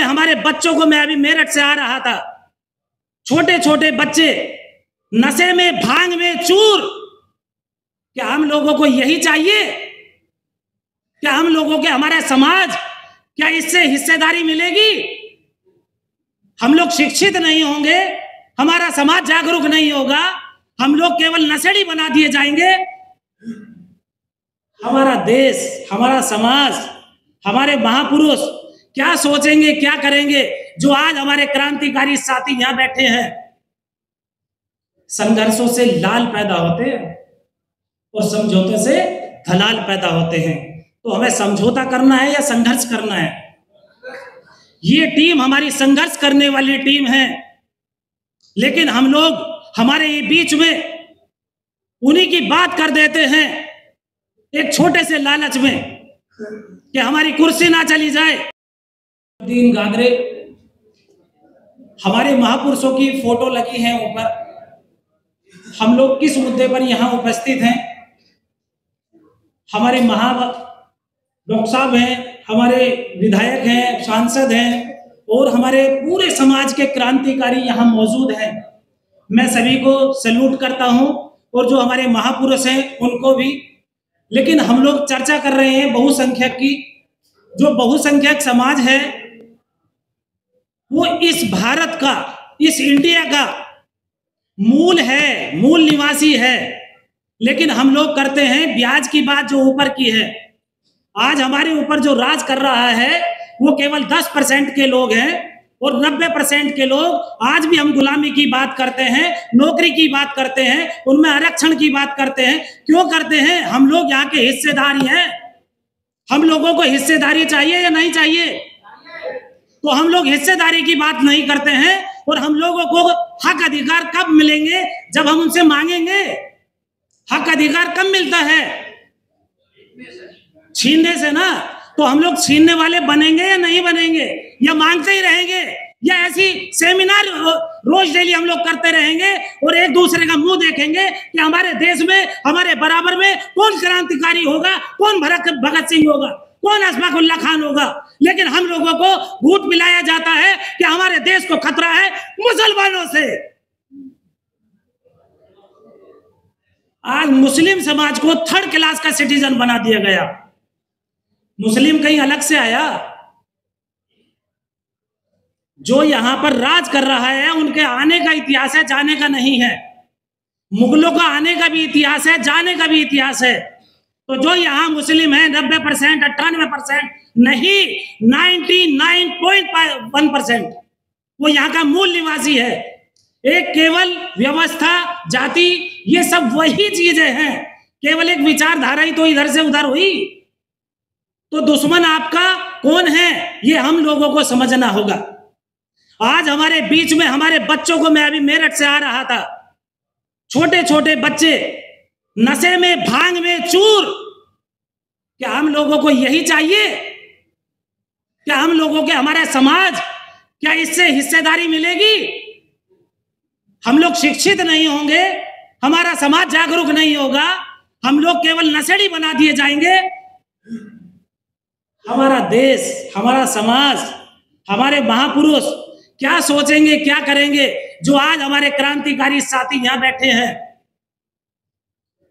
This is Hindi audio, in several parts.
हमारे बच्चों को, मैं अभी मेरठ से आ रहा था, छोटे छोटे बच्चे नशे में, भांग में चूर। क्या हम लोगों को यही चाहिए? क्या हम लोगों के, हमारा समाज, क्या इससे हिस्सेदारी मिलेगी? हम लोग शिक्षित नहीं होंगे, हमारा समाज जागरूक नहीं होगा, हम लोग केवल नशेड़ी बना दिए जाएंगे। हमारा देश, हमारा समाज, हमारे महापुरुष क्या सोचेंगे, क्या करेंगे? जो आज हमारे क्रांतिकारी साथी यहां बैठे हैं, संघर्षों से लाल पैदा होते हैं और समझौते से धलाल पैदा होते हैं। तो हमें समझौता करना है या संघर्ष करना है? ये टीम हमारी संघर्ष करने वाली टीम है, लेकिन हम लोग हमारे ये बीच में उन्हीं की बात कर देते हैं एक छोटे से लालच में कि हमारी कुर्सी ना चली जाए। दीन गादरे, हमारे महापुरुषों की फोटो लगी है ऊपर। हम लोग किस मुद्दे पर यहाँ उपस्थित हैं? हमारे डॉक्टर साहब हैं, हमारे विधायक हैं, सांसद हैं और हमारे पूरे समाज के क्रांतिकारी यहाँ मौजूद हैं। मैं सभी को सैल्यूट करता हूँ और जो हमारे महापुरुष हैं उनको भी। लेकिन हम लोग चर्चा कर रहे हैं बहुसंख्यक की। जो बहुसंख्यक समाज है वो इस भारत का, इस इंडिया का मूल है, मूल निवासी है। लेकिन हम लोग करते हैं ब्याज की बात जो ऊपर की है। आज हमारे ऊपर जो राज कर रहा है वो केवल 10% के लोग हैं और 90% के लोग आज भी हम गुलामी की बात करते हैं, नौकरी की बात करते हैं, उनमें आरक्षण की बात करते हैं। क्यों करते हैं? हम लोग यहाँ के हिस्सेदारी हैं। हम लोगों को हिस्सेदारी चाहिए या नहीं चाहिए? तो हम लोग हिस्सेदारी की बात नहीं करते हैं और हम लोगों को हक अधिकार कब मिलेंगे? जब हम उनसे मांगेंगे। हक अधिकार कब मिलता है? छीनने से ना। तो हम लोग छीनने वाले बनेंगे या नहीं बनेंगे? या मांगते ही रहेंगे? या ऐसी सेमिनार रोज डेली हम लोग करते रहेंगे और एक दूसरे का मुंह देखेंगे कि हमारे देश में, हमारे बराबर में कौन क्रांतिकारी होगा, कौन भगत सिंह होगा, कौन अशफाक उल्लाह खान होगा? लेकिन हम लोगों को भूत पिलाया जाता है कि हमारे देश को खतरा है मुसलमानों से। आज मुस्लिम समाज को 3rd क्लास का सिटीजन बना दिया गया। मुस्लिम कहीं अलग से आया? जो यहां पर राज कर रहा है उनके आने का इतिहास है, जाने का नहीं है। मुगलों का आने का भी इतिहास है, जाने का भी इतिहास है। तो जो यहाँ मुस्लिम है 90%, 98% नहीं, 99.1% वो यहाँ का मूल निवासी है। एक केवल व्यवस्था, जाति, ये सब वही चीजें हैं। केवल एक विचारधारा ही तो इधर से उधर हुई। तो दुश्मन आपका कौन है ये हम लोगों को समझना होगा। आज हमारे बीच में हमारे बच्चों को, मैं अभी मेरठ से आ रहा था, छोटे छोटे बच्चे नशे में, भांग में चूर। क्या हम लोगों को यही चाहिए? क्या हम लोगों के, हमारा समाज, क्या इससे हिस्सेदारी मिलेगी? हम लोग शिक्षित नहीं होंगे, हमारा समाज जागरूक नहीं होगा, हम लोग केवल नशेड़ी बना दिए जाएंगे। हमारा देश, हमारा समाज, हमारे महापुरुष क्या सोचेंगे, क्या करेंगे? जो आज हमारे क्रांतिकारी साथी यहां बैठे हैं,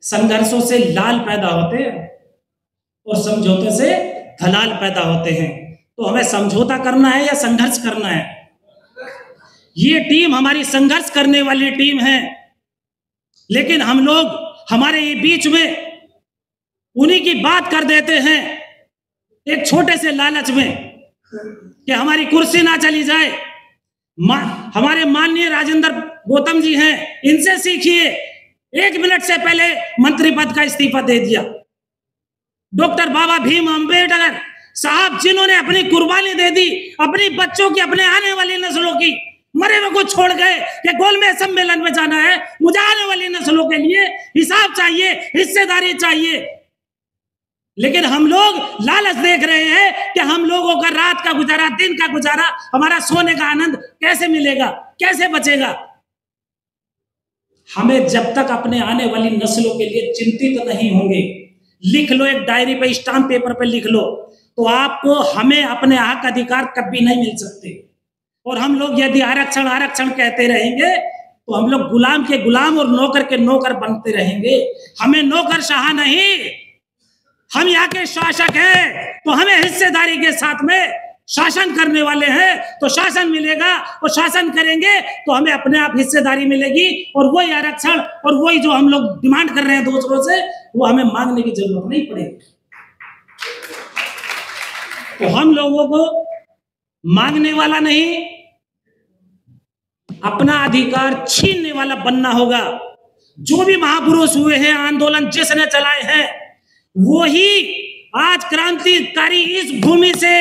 संघर्षों से लाल पैदा होते हैं और समझौते से धलाल पैदा होते हैं। तो हमें समझौता करना है या संघर्ष करना है? ये टीम हमारी संघर्ष करने वाली टीम है, लेकिन हम लोग हमारे ये बीच में उन्हीं की बात कर देते हैं एक छोटे से लालच में कि हमारी कुर्सी ना चली जाए। हमारे माननीय राजेंद्र गौतम जी हैं, इनसे सीखिए। 1 मिनट से पहले मंत्री पद का इस्तीफा दे दिया। डॉक्टर बाबा भीम अम्बेडकर साहब, जिन्होंने अपनी कुर्बानी दे दी, अपनी बच्चों की, अपने आने वाली नस्लों की, मरे हुए को छोड़ गए कि गोलमेज सम्मेलन में जाना है, मुझे आने वाली नस्लों के लिए हिसाब चाहिए, हिस्सेदारी चाहिए। लेकिन हम लोग लालच देख रहे हैं कि हम लोगों का रात का गुजारा, दिन का गुजारा, हमारा सोने का आनंद कैसे मिलेगा, कैसे बचेगा? हमें जब तक अपने आने वाली नस्लों के लिए चिंतित नहीं होंगे, लिख लो, एक डायरी पे, स्टाम्प पेपर पे लिख लो, तो आपको हमें अपने हक अधिकार कभी नहीं मिल सकते। और हम लोग यदि आरक्षण आरक्षण कहते रहेंगे तो हम लोग गुलाम के गुलाम और नौकर के नौकर बनते रहेंगे। हमें नौकरशाह नहीं, हम यहाँ के शासक हैं, तो हमें हिस्सेदारी के साथ में शासन करने वाले हैं, तो शासन मिलेगा और शासन करेंगे तो हमें अपने आप हिस्सेदारी मिलेगी। और वही आरक्षण और वही जो हम लोग डिमांड कर रहे हैं दूसरों से, वो हमें मांगने की जरूरत नहीं पड़ेगी। तो हम लोगों को मांगने वाला नहीं, अपना अधिकार छीनने वाला बनना होगा। जो भी महापुरुष हुए हैं, आंदोलन जिसने चलाए हैं, वो ही आज क्रांतिकारी इस भूमि से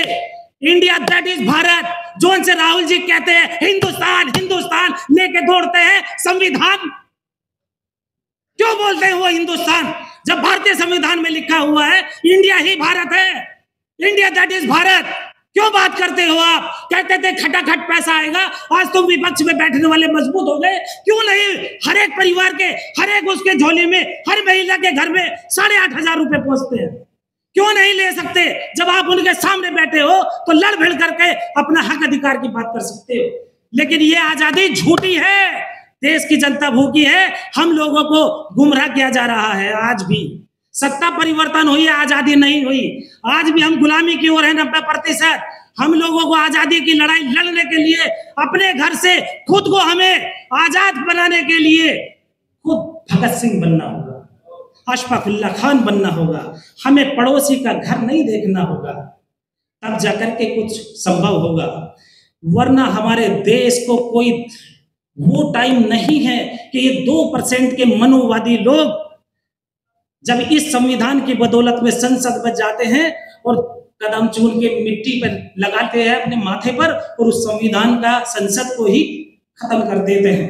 इंडिया दैट इज भारत, जो उनसे राहुल जी कहते हैं हिंदुस्तान हिंदुस्तान लेके दौड़ते हैं। संविधान क्यों बोलते हैं वो हिंदुस्तान, जब भारतीय संविधान में लिखा हुआ है इंडिया ही भारत है, इंडिया दैट इज भारत। क्यों बात करते हो आप? कहते थे खटाखट पैसा आएगा, आज तुम विपक्ष में बैठने वाले मजबूत हो गए। क्यों नहीं? हर एक परिवार के, हर एक उसके झोली में, हर महिला के घर में 8,500 रुपए पहुंचते हैं। क्यों नहीं ले सकते? जब आप उनके सामने बैठे हो तो लड़ भिड़ करके अपना हक अधिकार की बात कर सकते हो। लेकिन ये आजादी झूठी है, देश की जनता भूखी है, हम लोगों को गुमराह किया जा रहा है। आज भी सत्ता परिवर्तन हुई है, आजादी नहीं हुई। आज भी हम गुलामी की ओर है 90%। हम लोगों को आजादी की लड़ाई लड़ने के लिए अपने घर से खुद को हमें आजाद बनाने के लिए खुद भगत सिंह बनना होगा, अशफाक उल्लाह खान बनना होगा। हमें पड़ोसी का घर नहीं देखना होगा, तब जाकर के कुछ संभव होगा। वरना हमारे देश को कोई वो टाइम नहीं है कि ये 2% के मनोवादी लोग जब इस संविधान की बदौलत में संसद में जाते हैं और कदम चूम के मिट्टी पर लगाते हैं अपने माथे पर, और उस संविधान का, संसद को ही खत्म कर देते हैं।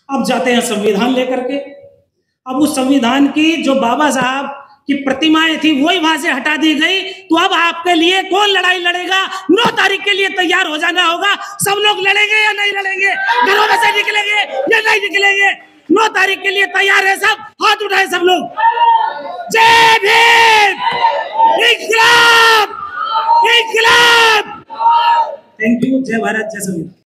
अब जाते हैं संविधान लेकर के, अब उस संविधान की जो बाबा साहब की प्रतिमाएं थी वही वहां से हटा दी गई। तो अब आपके लिए कौन लड़ाई लड़ेगा? 9 तारीख के लिए तैयार हो जाना होगा। सब लोग लड़ेंगे या नहीं लड़ेंगे? घरों में से निकलेंगे या नहीं निकलेंगे? 9 तारीख के लिए तैयार है सब? हाथ उठाए सब लोग। जय भीम, इंकलाब, इंकलाब। Thank you. जय भारत, जय संविधान।